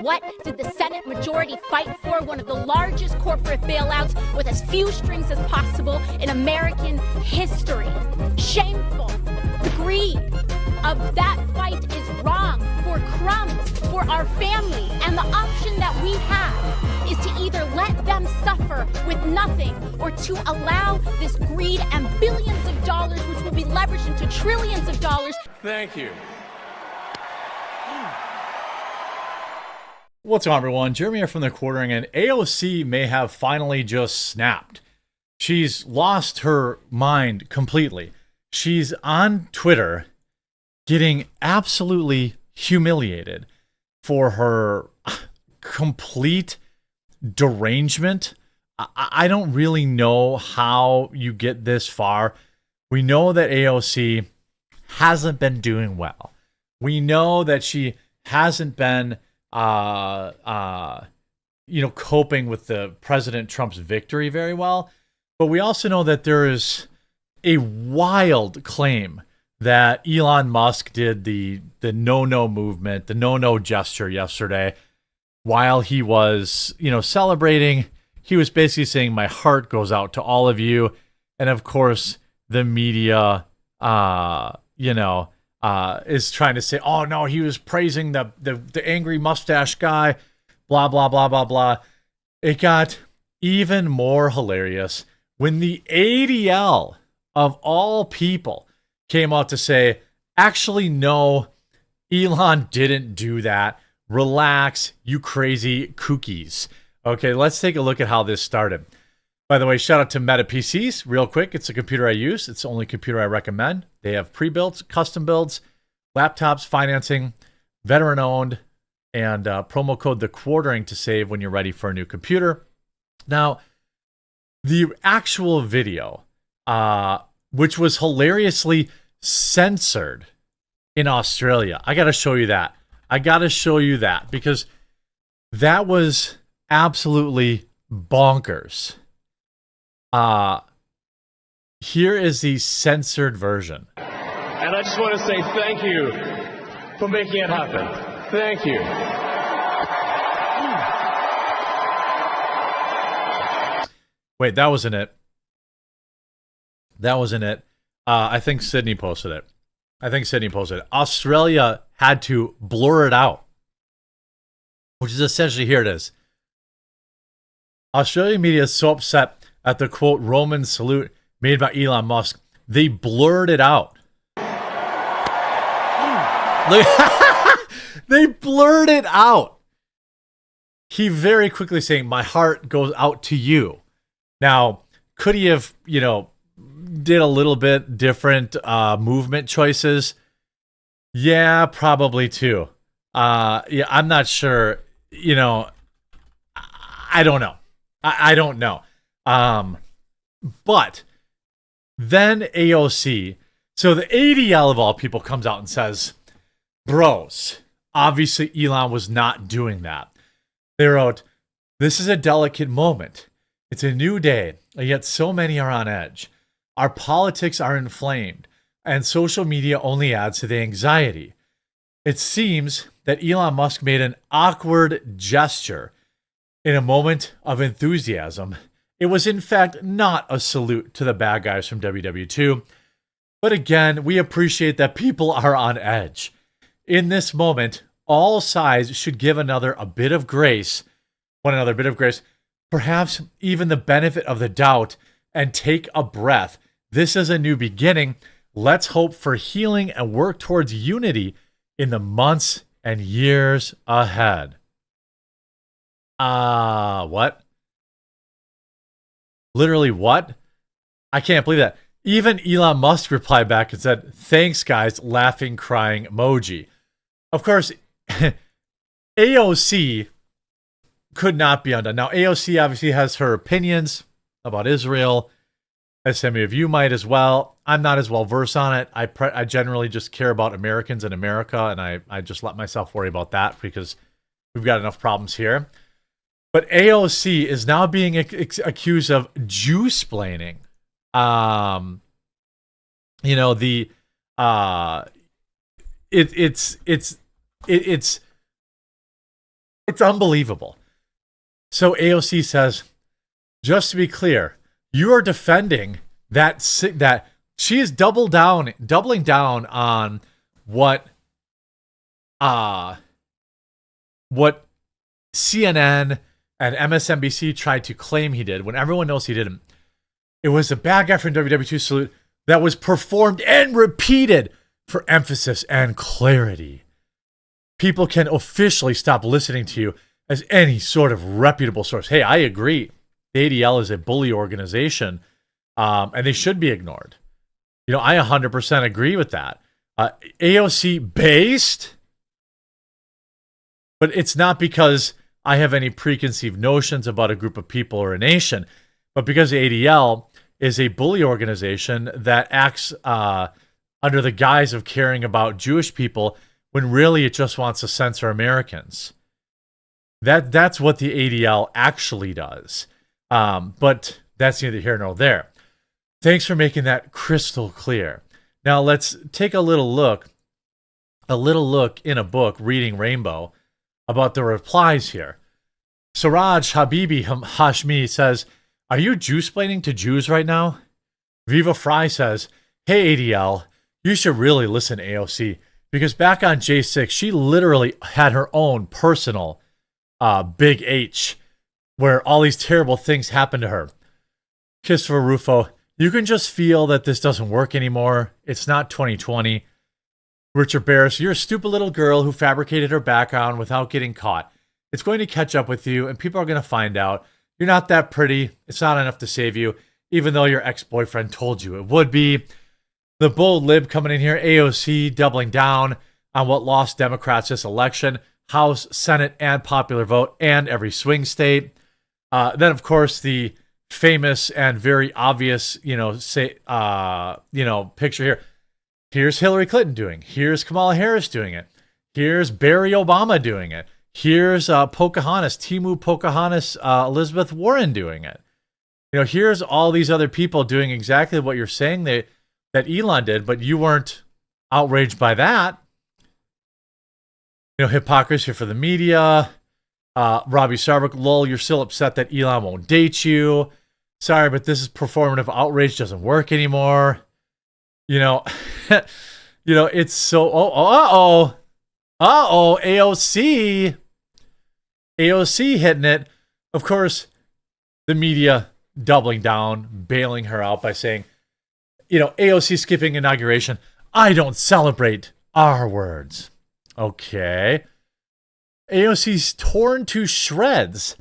What did the Senate majority fight for? One of the largest corporate bailouts with as few strings as possible in American history. Shameful. The greed of that fight is wrong for crumbs, for our family. And the option that we have is to either let them suffer with nothing or to allow this greed and billions of dollars, which will be leveraged into trillions of dollars. Thank you. What's going on, everyone? Jeremy here from The Quartering, and AOC may have finally just snapped. She's lost her mind completely. She's on Twitter getting absolutely humiliated for her complete derangement. I don't really know how you get this far. We know that AOC hasn't been doing well. We know that she hasn't been coping with the President Trump's victory very well. But we also know that there is a wild claim that Elon Musk did the no-no movement, the no-no gesture yesterday while he was, celebrating. He was basically saying, my heart goes out to all of you. And of course, the media, is trying to say, oh no, he was praising the angry mustache guy, blah, blah, blah, blah, blah. It got even more hilarious when the ADL of all people came out to say, actually, no, Elon didn't do that. Relax, you crazy kookies. Okay, let's take a look at how this started. By the way, shout out to Meta PCs. Real quick, it's a computer I use. It's the only computer I recommend. They have pre-built, custom builds, laptops, financing, veteran-owned, and promo code The Quartering to save when you're ready for a new computer. Now, the actual video, which was hilariously censored in Australia. I got to show you that. Because that was absolutely bonkers. Here is the censored version. And I just want to say thank you for making it happen. Thank you. Wait, that wasn't it. I think Sydney posted it. Australia had to blur it out, which is essentially, here it is. Australian media is so upset at the, quote, Roman salute made by Elon Musk, they blurred it out. They blurred it out. He very quickly saying, my heart goes out to you. Now, could he have, did a little bit different movement choices? Yeah, probably too. I'm not sure. I don't know. I don't know. But then AOC, so the ADL of all people comes out and says, bros, obviously Elon was not doing that. They wrote, this is a delicate moment. It's a new day, and yet so many are on edge. Our politics are inflamed, and social media only adds to the anxiety. It seems that Elon Musk made an awkward gesture in a moment of enthusiasm. It was in fact not a salute to the bad guys from WW2. But again, we appreciate that people are on edge. In this moment, all sides should give one another a bit of grace, perhaps even the benefit of the doubt, and take a breath. This is a new beginning. Let's hope for healing and work towards unity in the months and years ahead. What? Literally what? I can't believe that. Even Elon Musk replied back and said, thanks guys, laughing, crying emoji. Of course, AOC could not be undone. Now, AOC obviously has her opinions about Israel, as some of you might as well. I'm not as well versed on it. I generally just care about Americans and America, and I just let myself worry about that because we've got enough problems here. But AOC is now being accused of Jewsplaining. It's It's unbelievable. So AOC says, just to be clear, you are defending that she is doubling down on what CNN and MSNBC tried to claim he did when everyone knows he didn't. It was a bad guy from WW2 salute that was performed and repeated for emphasis and clarity. People can officially stop listening to you as any sort of reputable source. Hey, I agree. The ADL is a bully organization, and they should be ignored. You know, I 100% agree with that. AOC based, but it's not because I have any preconceived notions about a group of people or a nation, but because the ADL is a bully organization that acts under the guise of caring about Jewish people when really it just wants to censor Americans. That's what the ADL actually does. But that's neither here nor there. Thanks for making that crystal clear. Now let's take a little look in a book, Reading Rainbow, about the replies here. Siraj Habibi Hashmi says, are you Jewsplaining to Jews right now? Viva Fry says, hey ADL, you should really listen to AOC, because back on J6, she literally had her own personal Big H, where all these terrible things happened to her. Christopher Rufo, you can just feel that this doesn't work anymore. It's not 2020. Richard Barris, you're a stupid little girl who fabricated her background without getting caught. It's going to catch up with you, and people are going to find out. You're not that pretty. It's not enough to save you, even though your ex-boyfriend told you it would be. The bold lib coming in here, AOC doubling down on what lost Democrats this election, House, Senate, and popular vote, and every swing state. Then, of course, the famous and very obvious, picture here. Here's Hillary Clinton doing. Here's Kamala Harris doing it. Here's Barry Obama doing it. Here's Pocahontas, Timu Pocahontas, Elizabeth Warren doing it. Here's all these other people doing exactly what you're saying that Elon did, but you weren't outraged by that. Hypocrisy for the media. Robbie Starbuck, lol, you're still upset that Elon won't date you. Sorry, but this is performative outrage, doesn't work anymore. It's so, AOC hitting it. Of course, the media doubling down, bailing her out by saying, AOC skipping inauguration. I don't celebrate our words. Okay. AOC's torn to shreds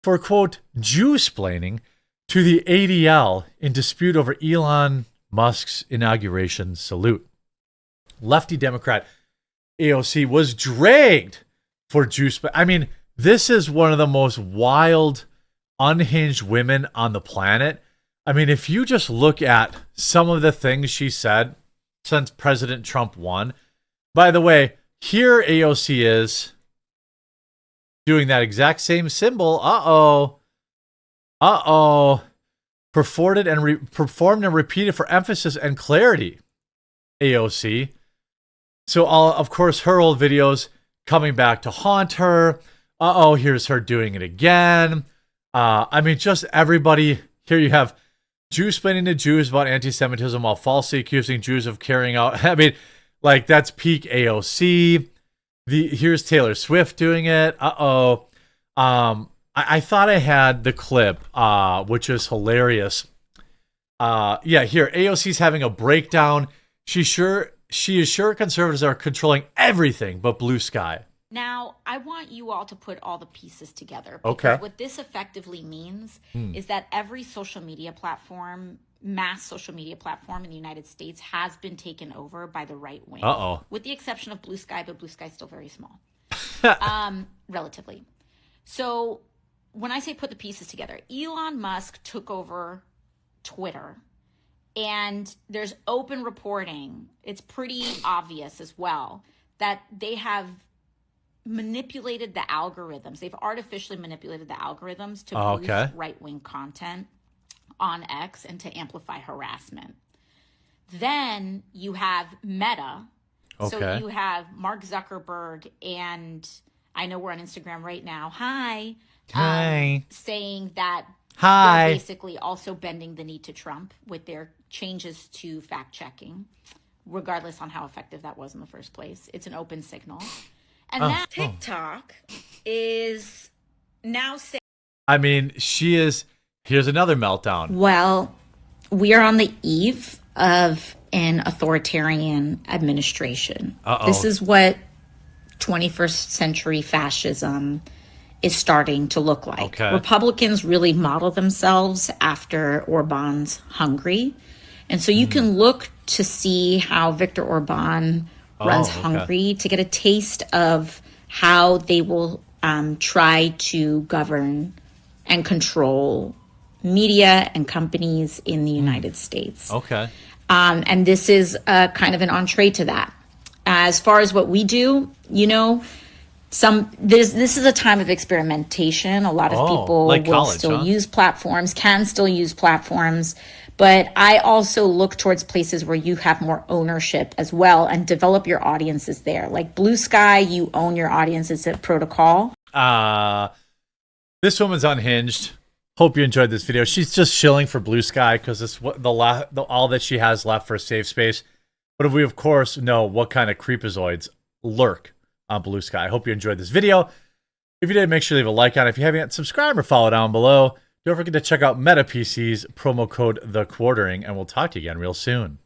for, quote, Jewsplaining to the ADL in dispute over Elon Musk's inauguration salute. Lefty Democrat AOC was dragged for Jewsplaining. I mean, this is one of the most wild, unhinged women on the planet. I mean, if you just look at some of the things she said since President Trump won. By the way, here AOC is doing that exact same symbol. Performed and repeated for emphasis and clarity. AOC. So, of course, her old videos coming back to haunt her. Here's her doing it again. Just everybody. Here you have Jewsplaining to Jews about anti-Semitism while falsely accusing Jews of carrying out. That's peak AOC. Here's Taylor Swift doing it. I thought I had the clip, which is hilarious. Here AOC's having a breakdown. She is sure conservatives are controlling everything but blue sky. Now, I want you all to put all the pieces together. Okay. What this effectively means is that every social media platform, mass social media platform in the United States has been taken over by the right wing. With the exception of Blue Sky, but Blue Sky is still very small. Relatively. So when I say put the pieces together, Elon Musk took over Twitter. And there's open reporting. It's pretty obvious as well that they have manipulated the algorithms. They've artificially manipulated the algorithms to boost right-wing content on X and to amplify harassment. Then you have Meta. So you have Mark Zuckerberg and I know we're on Instagram right now. Hi. Hi. Saying that Hi. they're basically also bending the knee to Trump with their changes to fact checking, regardless on how effective that was in the first place. It's an open signal. And that TikTok is now saying, I mean, she is. Here's another meltdown. well, we are on the eve of an authoritarian administration. This is what 21st century fascism is starting to look like. Okay. Republicans really model themselves after Orban's Hungary. And so you can look to see how Viktor Orban runs Hungary to get a taste of how they will try to govern and control media and companies in the United States. Okay. And this is kind of an entree to that. As far as what we do, you know, this is a time of experimentation. A lot of people like will college, still use platforms, can still use platforms. But I also look towards places where you have more ownership as well and develop your audiences there. Like Blue Sky, you own your audiences at Protocol. This woman's unhinged. Hope you enjoyed this video. She's just shilling for Blue Sky because it's what all that she has left for a safe space. But we, of course, know what kind of creepazoids lurk on Blue Sky. I hope you enjoyed this video. If you did, make sure to leave a like on it. If you haven't yet, subscribe or follow down below. Don't forget to check out Meta PC's promo code TheQuartering, and we'll talk to you again real soon.